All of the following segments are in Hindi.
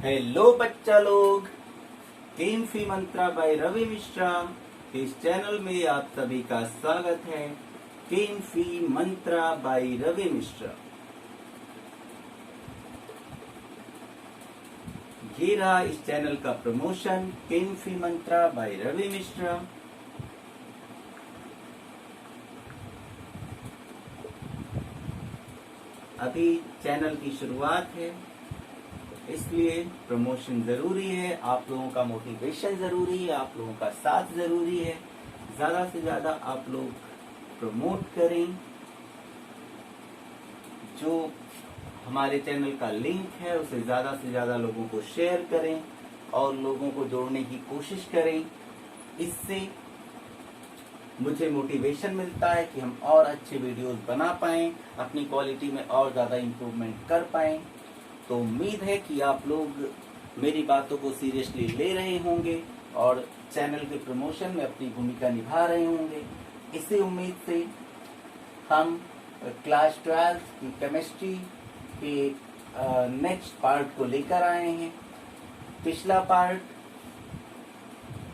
हेलो बच्चा लोग, केम मंत्रा बाय रवि मिश्रा इस चैनल में आप सभी का स्वागत है। केम मंत्रा बाय रवि मिश्रा। ये रहा इस चैनल का प्रमोशन, केम मंत्रा बाय रवि मिश्रा। अभी चैनल की शुरुआत है, इसलिए प्रमोशन जरूरी है। आप लोगों का मोटिवेशन जरूरी है, आप लोगों का साथ जरूरी है। ज्यादा से ज्यादा आप लोग प्रमोट करें। जो हमारे चैनल का लिंक है उसे ज्यादा से ज्यादा लोगों को शेयर करें और लोगों को जोड़ने की कोशिश करें। इससे मुझे मोटिवेशन मिलता है कि हम और अच्छे वीडियोस बना पाएं, अपनी क्वालिटी में और ज्यादा इम्प्रूवमेंट कर पाएं। तो उम्मीद है कि आप लोग मेरी बातों को सीरियसली ले रहे होंगे और चैनल के प्रमोशन में अपनी भूमिका निभा रहे होंगे। इसी उम्मीद से हम क्लास 12 की केमिस्ट्री के नेक्स्ट पार्ट को लेकर आए हैं। पिछला पार्ट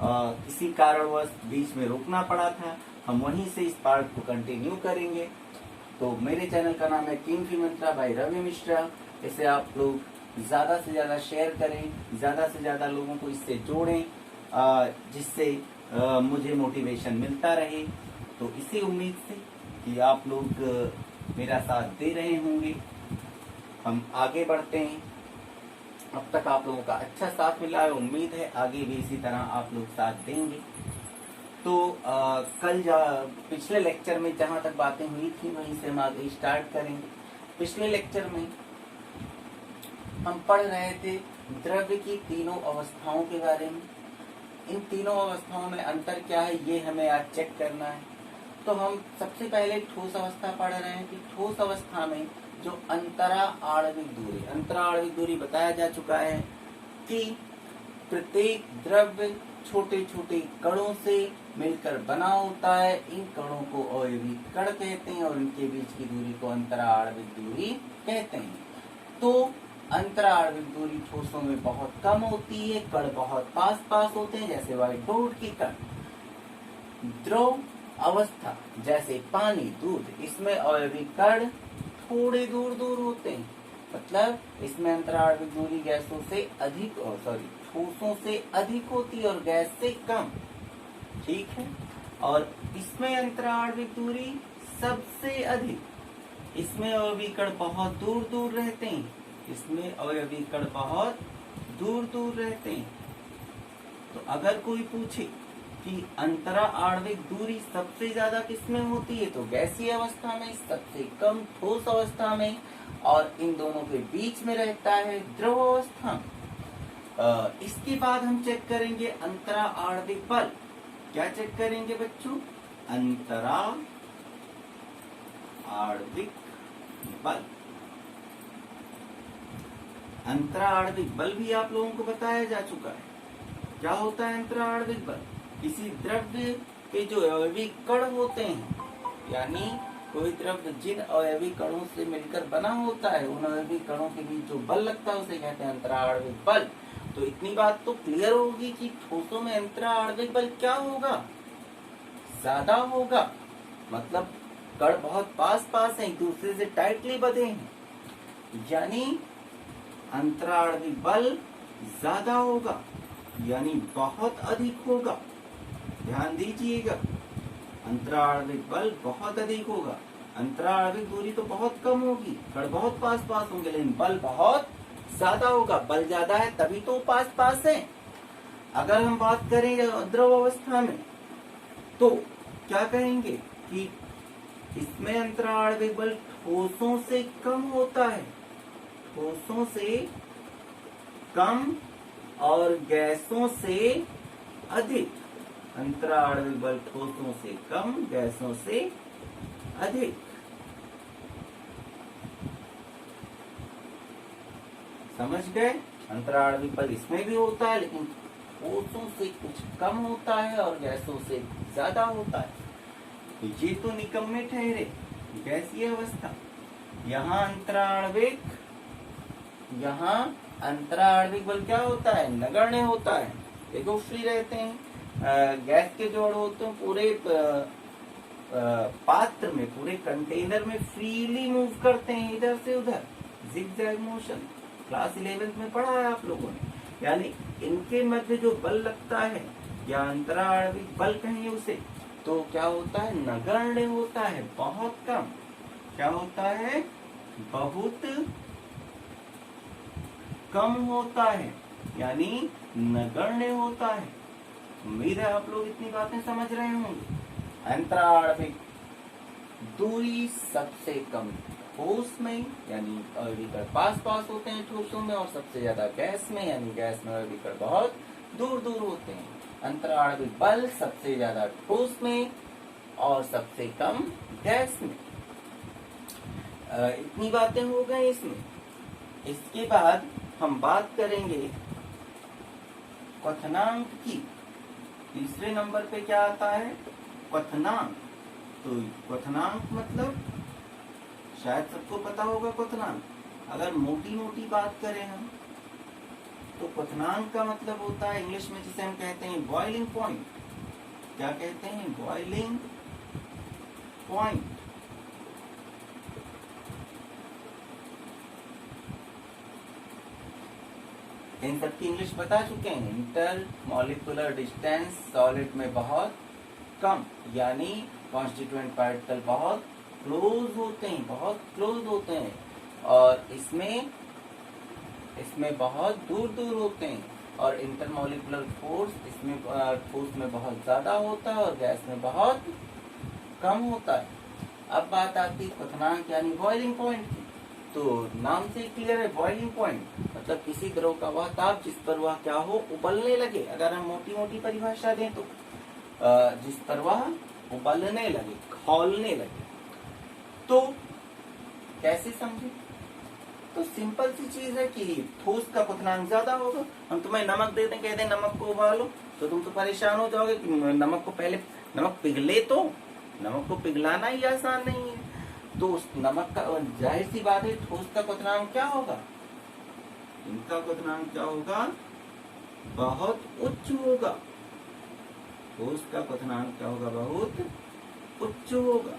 किसी कारणवश बीच में रोकना पड़ा था, हम वहीं से इस पार्ट को कंटिन्यू करेंगे। तो मेरे चैनल का नाम है केम मंत्रा बाय रवि मिश्रा। इसे आप लोग ज्यादा से ज्यादा शेयर करें, ज्यादा से ज्यादा लोगों को इससे जोड़ें, जिससे मुझे मोटिवेशन मिलता रहे। तो इसी उम्मीद से कि आप लोग मेरा साथ दे रहे होंगे, हम आगे बढ़ते हैं। अब तक आप लोगों का अच्छा साथ मिला है, उम्मीद है आगे भी इसी तरह आप लोग साथ देंगे। तो कल पिछले लेक्चर में जहां तक बातें हुई थी वहीं से हम आगे स्टार्ट करेंगे। पिछले लेक्चर में हम पढ़ रहे थे द्रव्य की तीनों अवस्थाओं के बारे में। इन तीनों अवस्थाओं में अंतर क्या है ये हमें आज चेक करना है। तो हम सबसे पहले ठोस अवस्था पढ़ रहे हैं कि ठोस अवस्था में जो अंतरा आणविक दूरी बताया जा चुका है कि प्रत्येक द्रव्य छोटे छोटे कणों से मिलकर बना होता है। इन कणों को अवयवी कण कहते हैं और इनके बीच की दूरी को अंतरा आणविक दूरी कहते हैं। तो अंतरा आणविक दूरी ठोसों में बहुत कम होती है, कण बहुत पास पास होते हैं, जैसे व्हाइट बोर्ड की कण। द्रव अवस्था जैसे पानी, दूध, इसमें अवयवी कण थोड़े दूर दूर होते हैं, मतलब इसमें अंतरा आणविक दूरी गैसों से अधिक ठोसों से अधिक होती है और गैस से कम। ठीक है। और इसमें अंतरा आणविक दूरी सबसे अधिक, इसमें अवयवी कण बहुत दूर दूर रहते हैं, इसमें अवयवी कण बहुत दूर दूर रहते हैं। तो अगर कोई पूछे कि अंतरा आणविक दूरी सबसे ज्यादा किसमें होती है, तो गैसीय अवस्था में, सबसे कम ठोस अवस्था में, और इन दोनों के बीच में रहता है द्रव अवस्था। इसके बाद हम चेक करेंगे अंतरा आणविक बल। क्या चेक करेंगे बच्चों? अंतरा आणविक बल। अंतरा आणविक बल भी आप लोगों को बताया जा चुका है। क्या होता है अंतरा आणविक बल? किसी द्रव्य के जो अवयवी कण होते हैं, यानी कोई द्रव्य जिन अवयवी कणों से मिलकर बना होता है, उन अवयवी कणों के बीच जो बल लगता है उसे कहते हैं अंतरा आणविक बल। तो इतनी बात तो क्लियर होगी कि ठोसों में अंतरा आणविक बल क्या होगा? ज्यादा होगा, मतलब कण बहुत पास पास हैं, एक दूसरे से टाइटली बंधे हैं, यानी अंतरा आणविक बल ज्यादा होगा, यानी बहुत अधिक होगा। ध्यान दीजिएगा, अंतरा आणविक बल बहुत अधिक होगा। अंतरा आणविक दूरी तो बहुत कम होगी, कण बहुत पास पास होंगे, लेकिन बल बहुत ज्यादा होगा। बल ज्यादा है तभी तो पास पास है। अगर हम बात करें द्रव अवस्था में, तो क्या कहेंगे कि इसमें अंतरा आणविक बल ठोसों से कम होता है, ठोसों से कम और गैसों से अधिक। अंतरा आणविक बल ठोसों से कम, गैसों से अधिक। समझ गए? अंतरा आणविक बल इसमें भी होता है, लेकिन ठोसों से कुछ कम होता है और गैसों से ज्यादा होता है। तो ये तो निकम्मे ठहरे गैसीय अवस्था। यहाँ अंतरा आणविक, यहाँ अंतरा आणविक बल क्या होता है? नगण्य होता है। देखो फ्री रहते हैं। गैस के जोड़ होते हैं पूरे पात्र में, पूरे कंटेनर में फ्रीली मूव करते हैं इधर से उधर, जिगजैग मोशन। क्लास 11th में पढ़ा है आप लोगों ने। यानी इनके मध्य जो बल लगता है या अंतरा आणविक बल कहें उसे, तो क्या होता है? नगण्य होता है, बहुत कम। क्या होता है? बहुत कम होता है, यानी नगण्य होता है। उम्मीद है आप लोग इतनी बातें समझ रहे होंगे। अंतरा आणविक दूरी सबसे कम ठोस में, यानी अविकर्ण पास पास होते हैं ठोसों में, और सबसे ज्यादा गैस में, यानी गैस में अविकर्ण बहुत दूर दूर होते हैं। अंतरा आणविक बल सबसे ज्यादा ठोस में और सबसे कम गैस में। इतनी बातें हो गई इसमें। इसके बाद हम बात करेंगे क्वथनांक की। तीसरे नंबर पे क्या आता है? क्वथनांक। तो क्वथनांक मतलब शायद सबको पता होगा क्वथनांक। अगर मोटी मोटी बात करें हम, तो क्वथनांक का मतलब होता है इंग्लिश में जिसे हम कहते हैं बॉइलिंग पॉइंट। क्या कहते हैं? Boiling point. इन सबकी इंग्लिश बता चुके हैं। इंटर मॉलिक्यूलर डिस्टेंस सॉलिड में बहुत कम, यानी कॉन्स्टिट्यूएंट पार्टिकल बहुत क्लोज होते हैं, बहुत क्लोज होते हैं, और इसमें बहुत दूर दूर होते हैं। और इंटरमॉलिक्यूलर फोर्स इसमें ठोस में बहुत ज्यादा होता है और गैस में बहुत कम होता है। अब बात आती है क्वथनांक यानी बॉइलिंग पॉइंट की। तो नाम से क्लियर है, बॉइलिंग पॉइंट मतलब किसी द्रव का वह ताप जिस पर वह क्या हो? उबलने लगे। अगर हम मोटी मोटी परिभाषा दें तो जिस पर वह उबलने लगे, खौलने लगे। तो कैसे समझे? तो सिंपल सी चीज है कि ठोस का क्वथनांक ज्यादा होगा। हम तुम्हें नमक दे दें, कहते हैं नमक को उबालो, तो तुम तो परेशान हो जाओगे कि नमक को पहले नमक पिघले। तो नमक को पिघलाना ही आसान नहीं है। तो उस नमक का जाहिर सी बात है ठोस का क्वथनांक क्या होगा? इनका क्वथनांक क्या होगा? बहुत उच्च होगा। ठोस का क्वथनांक क्या होगा? बहुत उच्च होगा।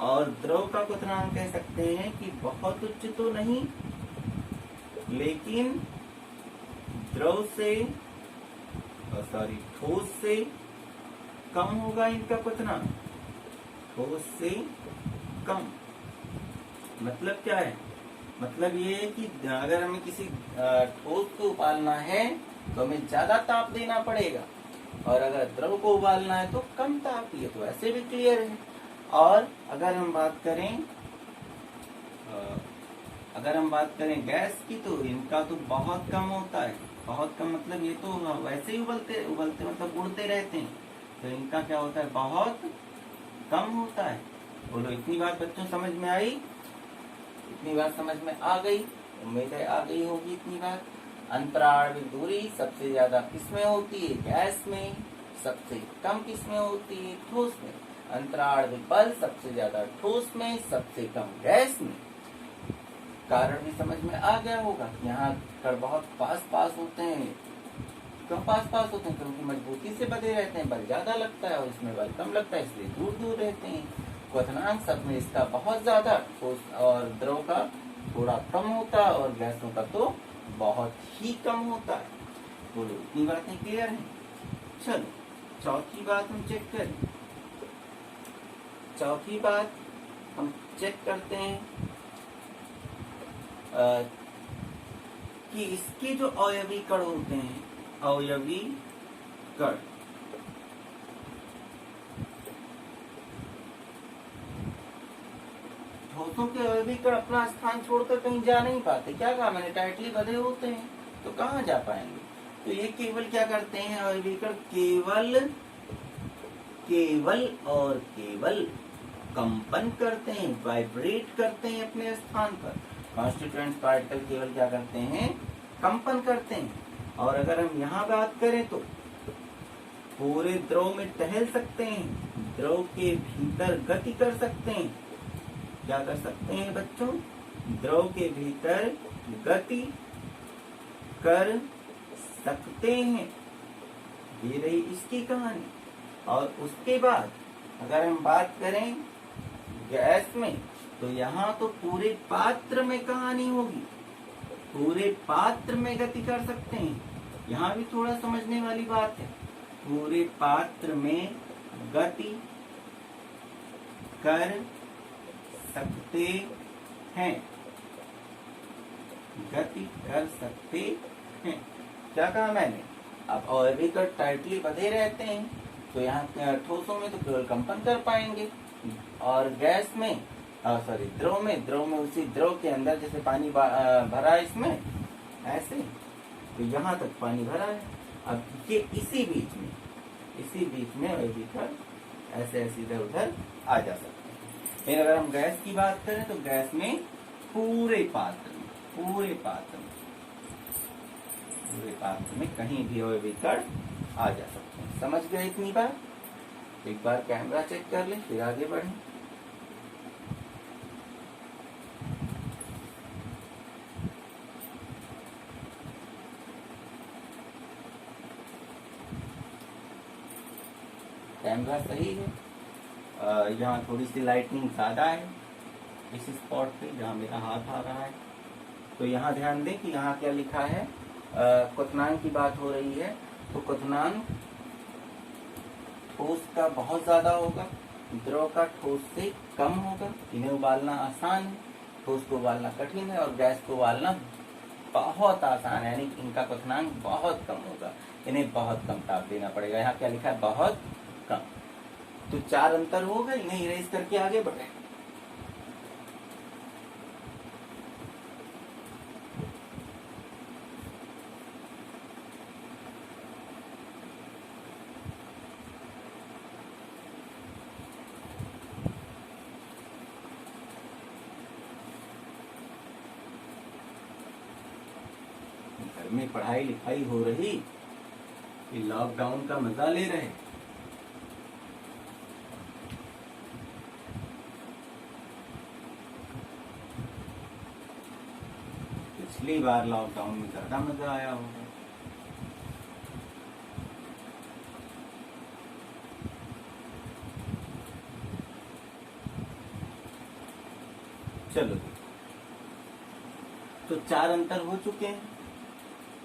और द्रव का क्वथनांक कह सकते हैं कि बहुत उच्च तो नहीं, लेकिन द्रव से ठोस से कम होगा इनका क्वथनांक। ठोस से कम मतलब क्या है? मतलब ये है कि अगर हमें किसी ठोस को उबालना है तो हमें ज्यादा ताप देना पड़ेगा, और अगर द्रव को उबालना है तो कम ताप। ये तो ऐसे भी क्लियर है। और अगर हम बात करें गैस की, तो इनका तो बहुत कम होता है। बहुत कम मतलब ये तो वैसे ही उबलते मतलब उड़ते रहते हैं। तो इनका क्या होता है? बहुत कम होता है। बोलो इतनी बात बच्चों समझ में आई? इतनी बात समझ में आ गई? उम्मीद है आ गई होगी इतनी बात। अंतरा आणविक दूरी सबसे ज्यादा किसमें होती है? गैस में। सबसे कम किसमें होती है? ठोस में। अंतरा आणविक बल सबसे ज्यादा ठोस में, सबसे कम गैस में। कारण भी समझ में आ गया होगा। यहाँ कण बहुत पास पास होते हैं, क्यों पास पास होते हैं? क्योंकि मजबूती से बंधे रहते हैं, बल ज्यादा लगता है, और इसमें बल कम लगता है, इसलिए दूर दूर रहते हैं। क्वथनांक सब में इसका बहुत ज्यादा, ठोस और द्रव का थोड़ा कम होता है, और गैसों का तो बहुत ही कम होता है। बोलो इतनी बातें क्लियर है? चलो चौथी बात हम चेक करें। चौथी बात हम चेक करते हैं कि इसके जो अवयवी कण होते हैं, अवयवी कण, ठोसों के अवयवी कण अपना स्थान छोड़कर कहीं जा नहीं पाते। क्या कहा मैंने? टाइटली बंधे होते हैं, तो कहाँ जा पाएंगे? तो ये केवल क्या करते हैं? अवयवी कण केवल और केवल कंपन करते हैं, वाइब्रेट करते हैं अपने स्थान पर। कॉन्स्टिट्यूएंट पार्टिकल केवल क्या करते हैं? कंपन करते हैं। और अगर हम यहाँ बात करें तो पूरे द्रव में टहल सकते हैं, द्रव के भीतर गति कर सकते हैं। क्या कर सकते हैं बच्चों? द्रव के भीतर गति कर सकते हैं। ये रही इसकी कहानी। और उसके बाद अगर हम बात करें गैस में, तो यहाँ तो पूरे पात्र में कहानी होगी, पूरे पात्र में गति कर सकते हैं। यहाँ भी थोड़ा समझने वाली बात है। पूरे पात्र में गति कर सकते हैं, गति कर सकते हैं। क्या कहा मैंने? अब और भी कर टाइटली बधे रहते हैं, तो यहाँ ठोसों में तो केवल कंपन कर पाएंगे, और गैस में सॉरी द्रव में उसी द्रव के अंदर जैसे पानी भरा है इसमें ऐसे, तो यहाँ तक पानी भरा है। अब ये इसी बीच में वैदिकर ऐसे ऐसे इधर उधर आ जा सकते हैं। फिर अगर हम गैस की बात करें तो गैस में पूरे पात्र में कहीं भी अविकर्ण आ जा सकते हैं। समझ गए इतनी बार? एक बार कैमरा चेक कर लें, फिर आगे बढ़ें। कैमरा सही है। यहाँ थोड़ी सी लाइटनिंग ज्यादा है इस स्पॉट पे जहाँ मेरा हाथ आ रहा है। तो यहाँ ध्यान दें कि यहाँ क्या लिखा है, क्वथनांक की बात हो रही है। तो क्वथनांक ठोस का बहुत ज्यादा होगा, द्रव का ठोस से कम होगा। इन्हें उबालना आसान है, ठोस को उबालना कठिन है, और गैस को उबालना बहुत आसान है, यानी इनका क्वथनांक बहुत कम होगा। इन्हें बहुत कम ताप देना पड़ेगा। यहाँ क्या लिखा है? बहुत कम। तो 4 अंतर हो गए, इन्हें इरेज करके आगे बढ़े। घर में पढ़ाई लिखाई हो रही कि लॉकडाउन का मजा ले रहे? पिछली बार लॉकडाउन में ज्यादा मजा आया होगा। चलो, तो 4 अंतर हो चुके हैं।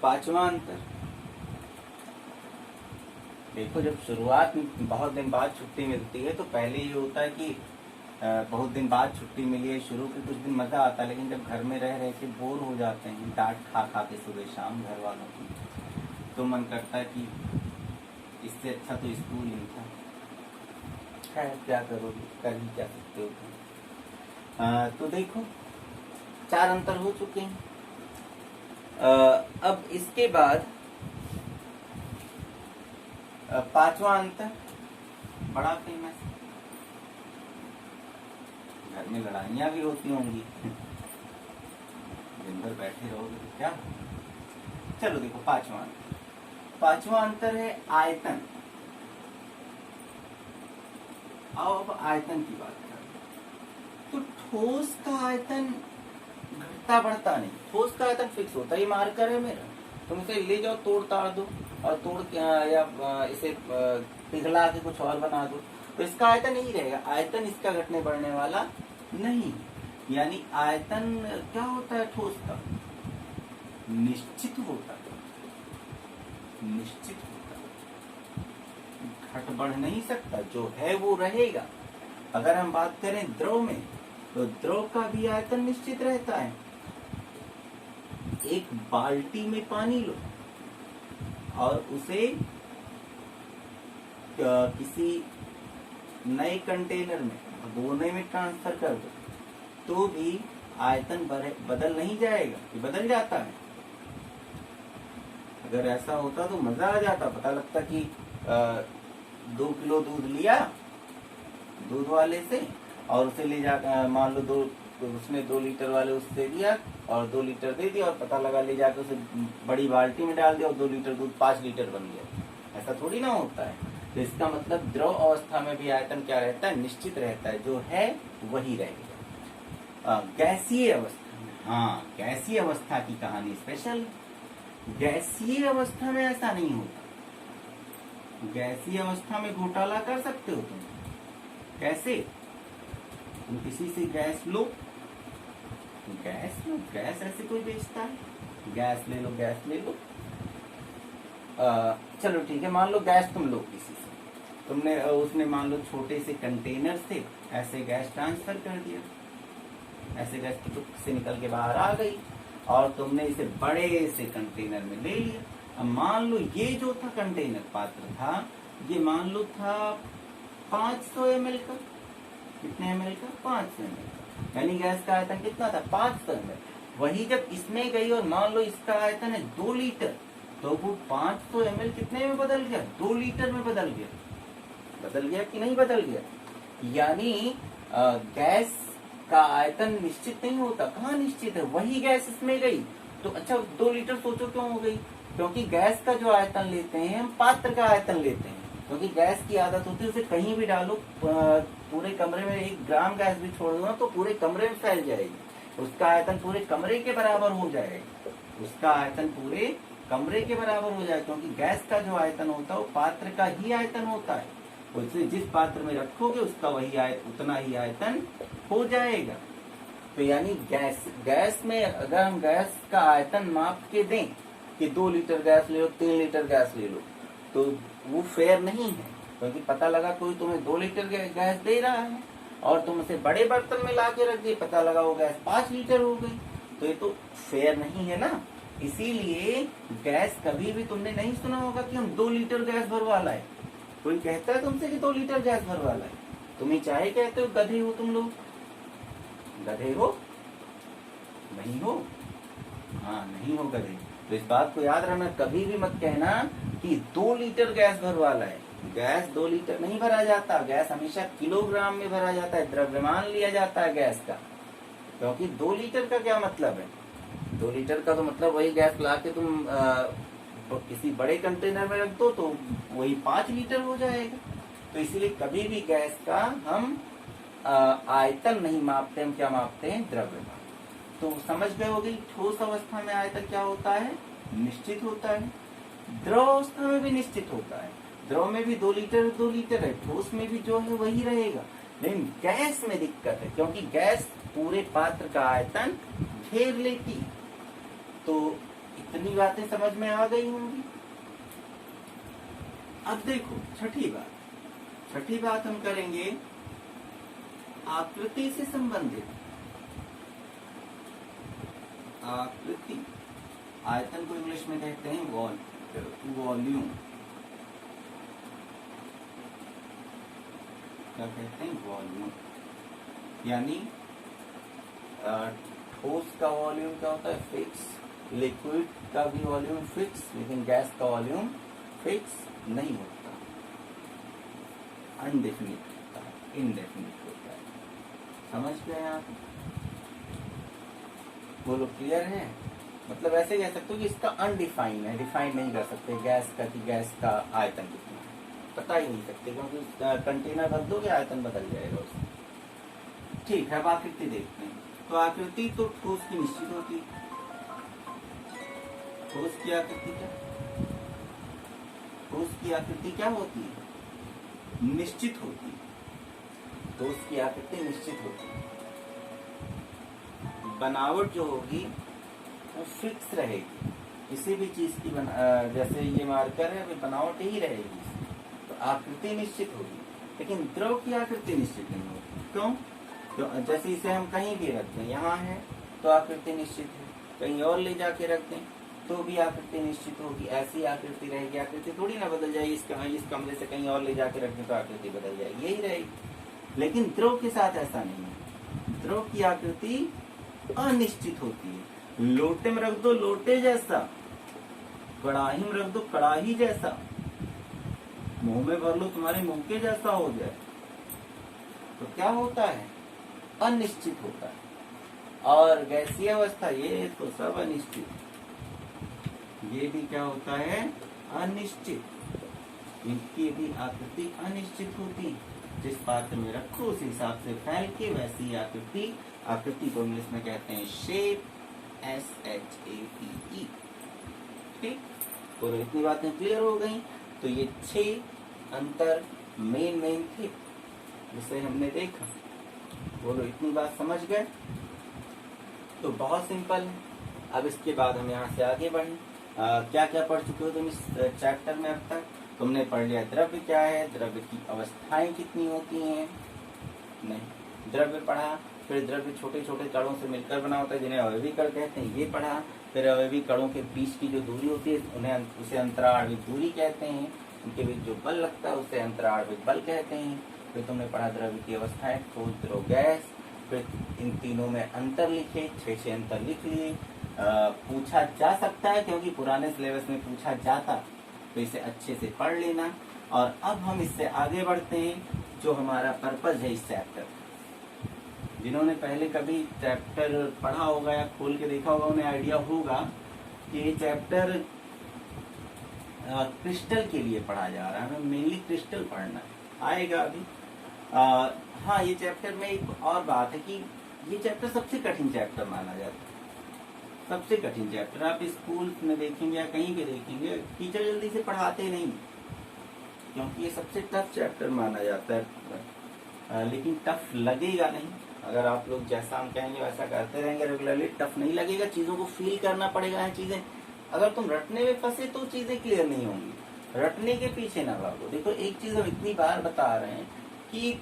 5वां अंतर देखो, जब शुरुआत में बहुत दिन बाद छुट्टी मिलती है तो पहले ये होता है कि बहुत दिन बाद छुट्टी मिली है, शुरू के कुछ दिन मजा आता है, लेकिन जब घर में रह के बोर हो जाते हैं, डांट खा खा के सुबह शाम घर वालों की, तो मन करता है कि इससे अच्छा तो स्कूल ही था। खैर क्या करोगे, कर ही क्या सकते हो। तो देखो 4 अंतर हो चुके हैं। अब इसके बाद 5वां अंतर बड़ा फेमस। घर में लड़ाइयाँ भी होती होंगी, दिन भर बैठे रहोगे तो क्या। चलो देखो 5वां अंतर है आयतन। आओ अब आयतन की बात करें। तो ठोस का आयतन घटता बढ़ता नहीं, ठोस का आयतन फिक्स होता है। ये मार्कर है मेरा, तुम इसे ले जाओ, तोड़ ताड़ दो, और या इसे पिघला के कुछ और बना दो, तो इसका आयतन यही रहेगा। आयतन इसका घटने बढ़ने वाला नहीं। यानी आयतन क्या होता है ठोस का? निश्चित होता है, घट बढ़ नहीं सकता, जो है वो रहेगा। अगर हम बात करें द्रव में, तो द्रव का भी आयतन निश्चित रहता है। एक बाल्टी में पानी लो और उसे किसी नए कंटेनर में भगोने में ट्रांसफर कर दो, तो भी आयतन बदल नहीं जाएगा, ये बदल जाता है। अगर ऐसा होता तो मजा आ जाता, पता लगता कि 2 किलो दूध लिया दूध वाले से, और उसे ले जा, मान लो उसने 2 लीटर वाले उससे दिया और 2 लीटर दे दिया, और पता लगा ले जाकर उसे बड़ी बाल्टी में डाल दिया और 2 लीटर दूध 5 लीटर बन गया। ऐसा थोड़ी ना होता है। तो इसका मतलब द्रव अवस्था में भी आयतन क्या रहता है? निश्चित रहता है, जो है वही रहेगा। गैसीय अवस्था में, हाँ, गैसीय अवस्था की कहानी स्पेशल। गैसीय अवस्था में ऐसा नहीं होता। गैसीय अवस्था में घोटाला कर सकते हो तुम। कैसे? तुम किसी से गैस लो, गैस ऐसे कोई बेचता है? गैस ले लो, गैस ले लो। चलो ठीक है, मान लो गैस तुम लो किसी से, तुमने उसने मान लो छोटे से कंटेनर से ऐसे गैस ट्रांसफर कर दिया, ऐसे गैस टुक से निकल के बाहर आ गई और तुमने इसे बड़े से कंटेनर में ले लिया। अब मान लो ये जो था कंटेनर, पात्र था, ये मान लो था 500 ml का। कितने ml का? 500 ml। यानी गैस का आयतन कितना था? 500 ml। वही जब इसमें गई और मान लो इसका आयतन है 2 लीटर, तो वो 500 ml कितने में बदल गया? 2 लीटर में बदल गया। बदल गया कि नहीं बदल गया? यानी गैस का आयतन निश्चित नहीं होता। कहाँ निश्चित है? वही गैस इसमें गई तो अच्छा 2 लीटर सोचो क्यों हो गई? क्योंकि गैस का जो आयतन लेते हैं हम पात्र का आयतन लेते हैं, क्योंकि गैस की आदत होती है उसे कहीं भी डालो, पूरे कमरे में 1 ग्राम गैस भी छोड़ दो ना तो पूरे कमरे में फैल जाएगी, उसका आयतन पूरे कमरे के बराबर हो जाएगा, उसका आयतन पूरे कमरे के बराबर हो जाएगा, क्योंकि गैस का जो आयतन होता है वो पात्र का ही आयतन होता है। उससे जिस पात्र में रखोगे उसका वही उतना ही आयतन हो जाएगा। तो यानी गैस में अगर हम गैस का आयतन माप के दें कि 2 लीटर गैस ले लो, 3 लीटर गैस ले लो, तो वो फेयर नहीं है, क्योंकि पता लगा कोई तुम्हें 2 लीटर गैस दे रहा है और तुम उसे बड़े बर्तन में ला के रख दिए, पता लगा वो गैस 5 लीटर हो गई, तो ये तो फेयर नहीं है ना। इसीलिए गैस कभी भी तुमने नहीं सुना होगा कि हम 2 लीटर गैस भरवा लाए। कोई कहता है तुमसे कि 2 लीटर गैस भरवा लाए, तुम ही चाहे कहते हो। गधे हो तुम लोग, गधे हो? नहीं हो? हाँ, नहीं हो गधे। तो इस बात को याद रखना, कभी भी मत कहना कि 2 लीटर गैस भरवा लाए। गैस 2 लीटर नहीं भरा जाता, गैस हमेशा किलोग्राम में भरा जाता है, द्रव्यमान लिया जाता है गैस का। क्योंकि 2 लीटर का क्या मतलब है? 2 लीटर का तो मतलब वही गैस ला के तुम किसी बड़े कंटेनर में रख दो तो वही 5 लीटर हो जाएगा। तो इसीलिए कभी भी गैस का हम आयतन नहीं मापते, हम क्या मापते हैं? द्रव्यमान। तो समझ गए होगी ठोस अवस्था में आयतन क्या होता है? निश्चित होता है। द्रव अवस्था में भी निश्चित होता है। द्रव में भी 2 लीटर है, ठोस में भी जो है वही रहेगा। लेकिन गैस में दिक्कत है, क्योंकि गैस पूरे पात्र का आयतन घेर लेती। तो इतनी बातें समझ में आ गई होंगी। अब देखो छठी बात हम करेंगे आकृति से संबंधित। आकृति, आयतन को इंग्लिश में कहते हैं वॉल्यूम। क्या कहते हैं? वॉल्यूम। यानी ठोस का वॉल्यूम क्या होता है? फिक्स। लिक्विड का भी वॉल्यूम फिक्स, लेकिन गैस का वॉल्यूम फिक्स नहीं होता, अनडेफिनिट होता है, इनडेफिनिट होता है। समझ गए आप? बोलो क्लियर है? मतलब ऐसे कह सकते हो कि इसका अनडिफाइन है, डिफाइन नहीं कर सकते गैस का कि गैस का आयतन कितना है, पता ही नहीं सकते, क्योंकि कंटेनर भर दोगे आयतन बदल जाएगा उसका। ठीक है, अब आकृति देखते हैं। तो आकृति तो ठोस की निश्चित होती है। ठोस की आकृति क्या? ठोस की आकृति क्या होती है? निश्चित होती है। ठोस की आकृति निश्चित होती है। बनावट जो होगी वो फिक्स रहेगी। किसी भी चीज की जैसे ये मार्कर है, अभी बनावट ही रहेगी, तो आकृति निश्चित होगी। लेकिन द्रव की आकृति निश्चित नहीं होती। क्यों? जैसे इसे हम कहीं भी रख दें, यहाँ है तो आकृति निश्चित है, कहीं और ले जाके रख दें तो भी आकृति निश्चित होगी, ऐसी आकृति रहेगी। आकृति थोड़ी ना बदल जाएगी, इस कमरे से कहीं और ले जाके रख दें तो आकृति बदल जाएगी, यही रहेगी। लेकिन द्रव के साथ ऐसा नहीं है। द्रव की आकृति अनिश्चित होती है। लोटे में रख दो लोटे जैसा, कड़ाही में रख दो कड़ाही जैसा, मुंह में भर लो तुम्हारे मुंह के जैसा हो जाए, तो क्या होता है? अनिश्चित होता है। और गैसीय अवस्था ये तो सब अनिश्चित, ये भी क्या होता है? अनिश्चित। इनकी भी आकृति अनिश्चित होती। जिस पात्र में रखो उस हिसाब से फैल के वैसी आकृति को इंग्लिश में कहते हैं शेप, SHAPE। ठीक, तो इतनी बातें क्लियर हो गई। तो ये 6 अंतर मेन थे जिसे हमने देखा। बोलो इतनी बात समझ गए? तो बहुत सिंपल है। अब इसके बाद हम यहाँ से आगे बढ़े। क्या क्या पढ़ चुके हो तुम इस चैप्टर में अब तक? तुमने पढ़ लिया द्रव्य क्या है, द्रव्य की अवस्थाएं कितनी होती हैं, नहीं द्रव्य पढ़ा, फिर द्रव्य छोटे छोटे कणों से मिलकर बना होता है जिन्हें अवयवी कण कहते हैं, ये पढ़ा। फिर अवयवी कणों के बीच की जो दूरी होती है उसे अंतराणविक दूरी कहते हैं, उनके बीच जो बल लगता है उसे अंतराणविक बल कहते हैं। फिर तुमने पढ़ा द्रव्य की अवस्थाएं, ठोस, द्रव, गैस। फिर इन तीनों में अंतर लिखे, 6 अंतर लिख लिए। पूछा जा सकता है क्योंकि पुराने सिलेबस में पूछा जाता, तो इसे अच्छे से पढ़ लेना। और अब हम इससे आगे बढ़ते हैं जो हमारा पर्पज है इस चैप्टर। जिन्होंने पहले कभी चैप्टर पढ़ा होगा या खोल के देखा होगा उन्हें आइडिया होगा कि ये चैप्टर क्रिस्टल के लिए पढ़ा जा रहा है। हमें मेनली क्रिस्टल पढ़ना है, आएगा अभी। हाँ, ये चैप्टर में एक और बात है कि ये चैप्टर सबसे कठिन चैप्टर माना जाता है, सबसे कठिन चैप्टर। आप स्कूल में देखेंगे या कहीं भी देखेंगे टीचर जल्दी से पढ़ाते नहीं, क्योंकि ये सबसे टफ चैप्टर माना जाता है। लेकिन टफ लगेगा नहीं, अगर आप लोग जैसा हम कहेंगे वैसा करते रहेंगे रेगुलरली, टफ नहीं लगेगा। चीजों को फील करना पड़ेगा। चीजें अगर तुम रटने में फंसे तो चीजें क्लियर नहीं होंगी, रटने के पीछे ना भागो। देखो एक चीज हम इतनी बार बता रहे हैं कि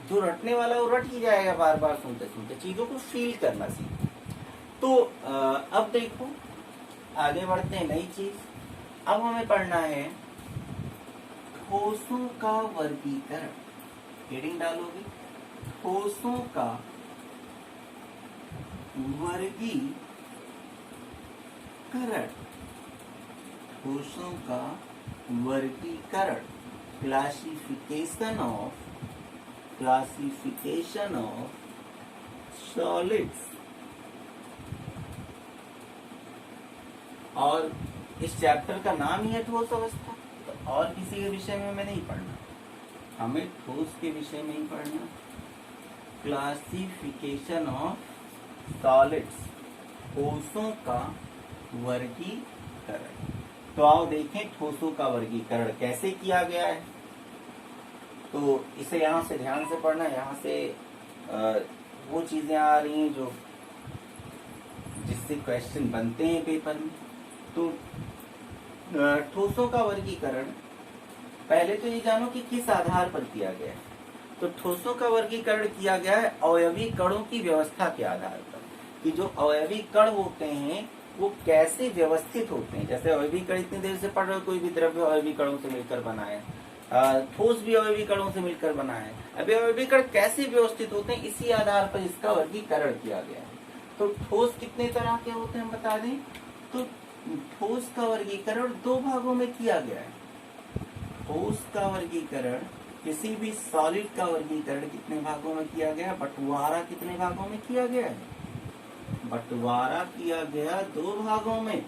जो रटने वाला है वो रट ही जाएगा, बार बार सुनते सुनते। चीजों को फील करना सीखो। तो अब देखो आगे बढ़ते हैं, नई चीज। अब हमें पढ़ना है ठोसों का वर्गीकरण। हेडिंग डालोगे ठोसों का वर्गीकरण, ठोसों का वर्गीकरण, क्लासिफिकेशन ऑफ सॉलिड्स। और इस चैप्टर का नाम ही है ठोस अवस्था, तो और किसी के विषय में हमें नहीं पढ़ना, हमें ठोस के विषय में ही पढ़ना। क्लासिफिकेशन ऑफ सॉलिड्स, ठोसों का वर्गीकरण। तो आओ देखें ठोसों का वर्गीकरण कैसे किया गया है। तो इसे यहाँ से ध्यान से पढ़ना। यहाँ से वो चीजें आ रही हैं जो जिससे क्वेश्चन बनते हैं पेपर में। तो ठोसों का वर्गीकरण, पहले तो ये जानो कि किस आधार पर किया गया है। तो ठोसों का वर्गीकरण किया गया है अवयवी कणों की व्यवस्था के आधार पर, कि जो अवयवी कण होते हैं वो कैसे व्यवस्थित होते हैं। जैसे अवयवी कण इतनी देर से पढ़ रहे हो, कोई भी द्रव्य अवयवी कणों से मिलकर बना है, ठोस भी अवयवी कणों से मिलकर बना है। अभी अवयवी कण कैसे व्यवस्थित होते हैं, इसी आधार पर इसका वर्गीकरण किया गया है। तो ठोस कितने तरह के होते हैं बता दें। तो ठोस का वर्गीकरण 2 भागों में किया गया है। ठोस का वर्गीकरण, किसी भी सॉलिड का वर्गीकरण कितने भागों में किया गया, बंटवारा कितने भागों में किया गया है, बंटवारा किया गया 2 भागों में।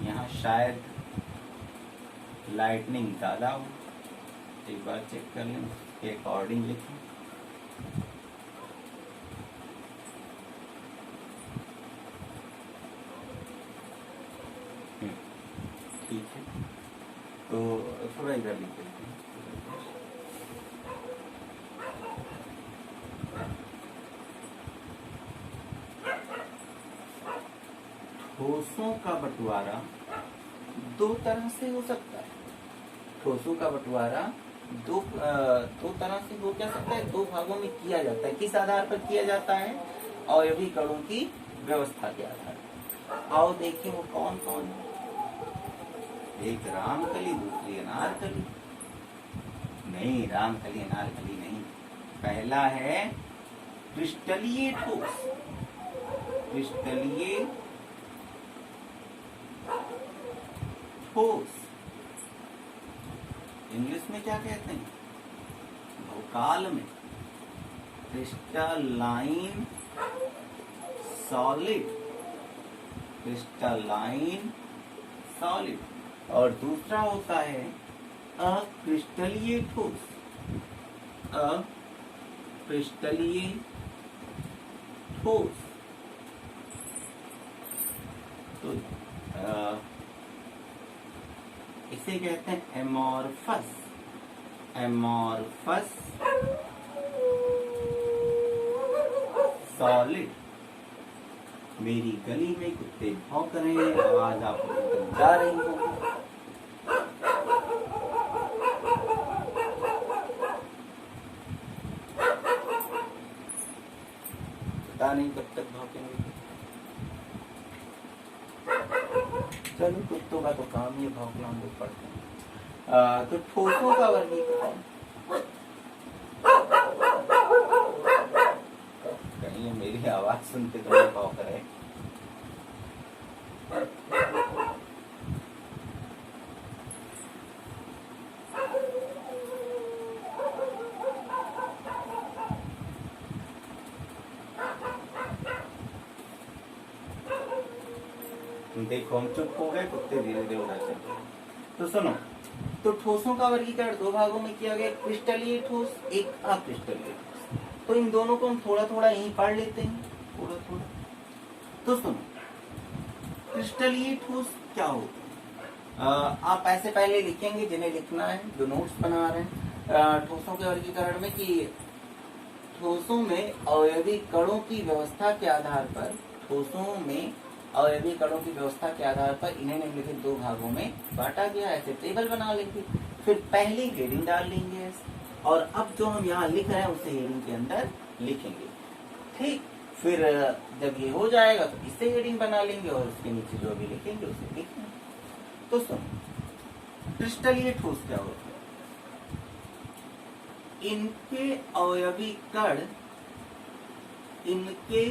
यहाँ शायद लाइटनिंग ज्यादा हो, एक बार चेक कर लें, उसके अकॉर्डिंग लिखें। ठीक है, तो थोड़ा इधर लिख देते हैं। ठोसों का बंटवारा 2 तरह से हो सकता है। ठोसों का बंटवारा दो तरह से हो क्या सकता है, 2 भागों में किया जाता है। किस आधार पर किया जाता है, अवयवी कणों की व्यवस्था के आधार पर। आओ देखें वो कौन कौन है। एक रामकली, दूसरी अनारकली। नहीं, रामकली अनारकली नहीं। पहला है क्रिस्टलीय ठोस। क्रिस्टलीय ठोस इंग्लिश में क्या कहते हैं, भूकाल में क्रिस्टलाइन सॉलिड, क्रिस्टलाइन सॉलिड। और दूसरा होता है अक्रिस्टलीय ठोस। अक्रिस्टलीय ठोस इसे कहते हैं एमॉर्फस। Amorphous solid. मेरी गली में कुत्ते भौंक रहे हैं, आवाज आप लोगों तक जा रही होगी। पता नहीं कब तक भौंकेंगे। चलो, कुत्तों का तो काम ही भौंकना, हम लोग पढ़ते हैं। तो ठोसों का वर्गीकरण, कहीं मेरी आवाज सुनते तो नहीं भौंक रहे। देखो, हम चुप हो गए, कुत्ते धीरे धीरे उड़ा चले। तो सुनो, तो ठोसों का वर्गीकरण दो भागों में किया गया, क्रिस्टलीय ठोस, एक अक्रिस्टलीय ठोस। तो इन दोनों को हम थोड़ा थोड़ा यहीं पढ़ लेते हैं, थोड़ा थोड़ा। तो सुनो, क्रिस्टलीय ठोस क्या होते हैं? आप ऐसे पहले लिखेंगे जिन्हें लिखना है, जो नोट्स बना रहे हैं, ठोसों के वर्गीकरण में, कि ठोसों में अवयवी कणों की व्यवस्था के आधार पर, ठोसों में अवयवी कणों की व्यवस्था के आधार पर इन्हें निम्नलिखित दो भागों में बांटा गया। ऐसे टेबल बना लेंगे, फिर पहली हेडिंग डाल लेंगे, और अब जो हम यहाँ लिख रहे हैं उसे हेडिंग के अंदर लिखेंगे। ठीक, फिर जब ये हो जाएगा तो इससे हेडिंग बना लेंगे, और उसके नीचे जो भी लिखेंगे उसे लिखेंगे। तो सुनो, क्रिस्टलीय ठोस क्या होता है? इनके अवयवी कण, इनके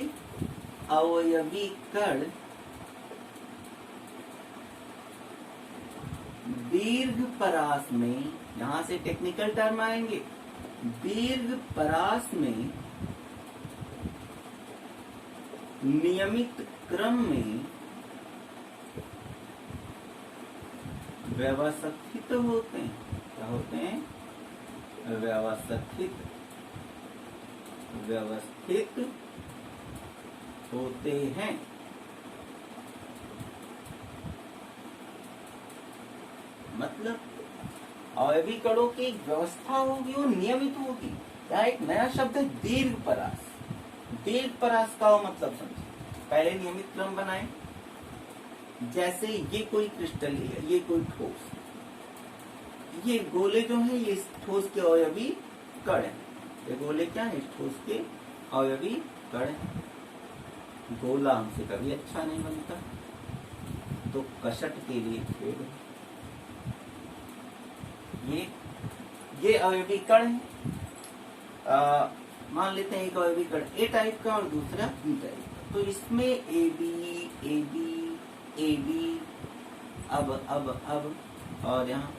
अवयवी कण दीर्घ परास में, यहां से टेक्निकल टर्म आएंगे, दीर्घ परास में नियमित क्रम में व्यवस्थित होते हैं। क्या होते हैं? व्यवस्थित होते हैं। मतलब अवयवी कणों की एक व्यवस्था होगी, वो नियमित होगी। यहाँ एक नया शब्द है, दीर्घ परास। दीर्घ परास का मतलब समझे। पहले नियमित क्रम बनाए, जैसे ये कोई क्रिस्टल है, ये कोई ठोस, ये गोले जो है ये इस ठोस के अवयवी कण है। ये गोले क्या है? इस ठोस के अवयवी कण है। गोला हमसे कभी अच्छा नहीं बनता, तो कषट के लिए खेल है। ये अवयवी कण है। मान लेते हैं एक अवयवी कण ए टाइप का और दूसरा बी टाइप का। तो इसमें ए बी अब और यहाँ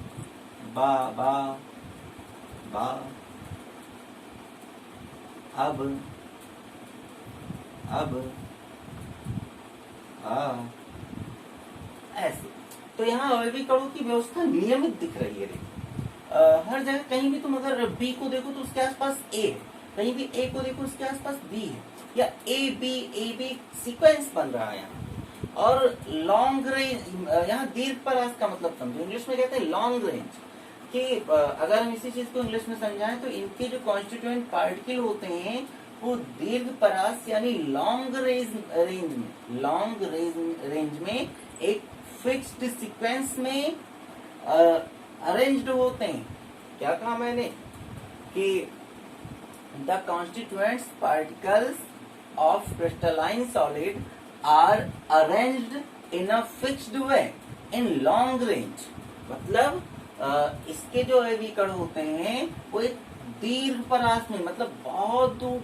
बा अब ऐसे। तो यहाँ अवयवी कणों की व्यवस्था नियमित दिख रही है। हर जगह कहीं भी तुम अगर बी को देखो तो उसके आसपास ए है, कहीं भी ए को देखो उसके आसपास बी है, या ए बी सीक्वेंस बन रहा है यहाँ। और लॉन्ग रेंज, यहाँ दीर्घ परास का मतलब समझो, इंग्लिश में कहते हैं लॉन्ग रेंज, कि अगर हम इसी चीज को इंग्लिश में समझाएं तो इनके जो कॉन्स्टिट्यूएंट पार्टिकल होते हैं वो दीर्घ परास यानी लॉन्ग रेंज में एक फिक्स्ड सीक्वेंस में अरेंज्ड होते हैं। क्या कहा मैंने? कि the constituents particles of crystalline solid are arranged in a fixed way in long range. मतलब इसके जो अवयवी कण होते हैं वो एक दीर्घ परास में, मतलब बहुत दूर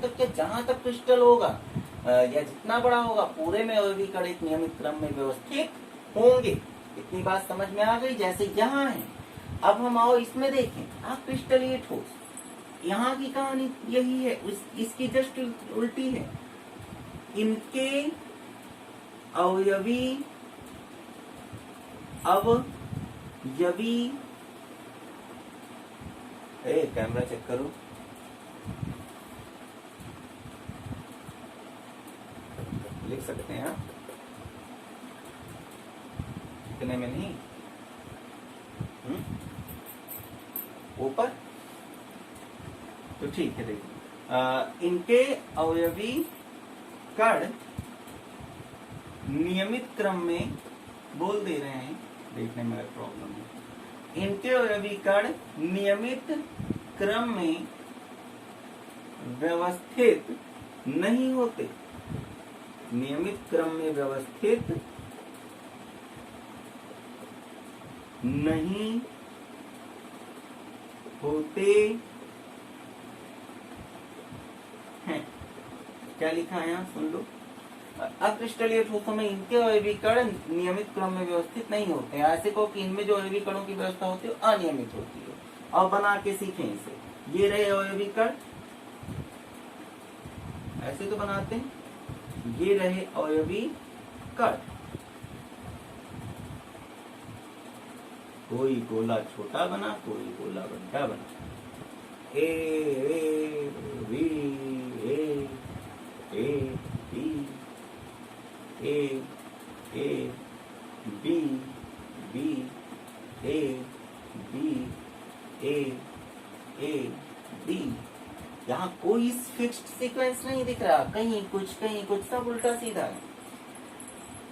तक क्या, जहां तक क्रिस्टल होगा या जितना बड़ा होगा, पूरे में अवयवी कण एक नियमित क्रम में व्यवस्थित होंगे। इतनी बात समझ में आ गई? जैसे यहाँ है। अब हम आओ इसमें देखें, क्रिस्टलीय ठोस, यहाँ की कहानी यही है, इसकी जस्ट उल्टी है। इनके अवयवी कैमरा चेक करो। लिख सकते हैं आप, इतने में नहीं, ऊपर। तो ठीक है, देखिए इनके अवयवी कण नियमित क्रम में बोल दे रहे हैं, देखने में प्रॉब्लम है। इनके अवयवी कण नियमित क्रम में व्यवस्थित नहीं होते, नियमित क्रम में व्यवस्थित नहीं होते हैं। क्या लिखा है यहाँ, सुन लो। अक्रिस्टलीय ठोसों में इनके अवयवी कण नियमित क्रम में व्यवस्थित नहीं होते हैं। ऐसे को कि इनमें जो अवयवी कणों की व्यवस्था होती है अनियमित होती है। अब बना के सीखें इसे। ये रहे अवयवी कण, ऐसे तो बनाते हैं। ये रहे अवयवी कण, कोई गोला छोटा बना, कोई गोला बड़ा बना। A B A B B A B A B. यहाँ कोई फिक्स्ड सीक्वेंस नहीं दिख रहा, कहीं कुछ सब उल्टा सीधा है।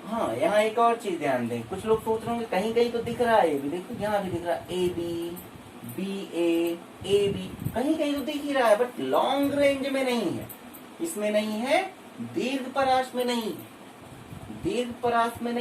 हाँ, यहाँ एक और चीज ध्यान दें, कुछ लोग सोच रहे होंगे कहीं कहीं तो दिख रहा है, भी देखो यहाँ भी दिख रहा है ए बी ए बी, कहीं कहीं तो दिख ही रहा है, बट लॉन्ग रेंज में नहीं है। इसमें नहीं है, दीर्घ परास में नहीं, दीर्घ परास में नहीं।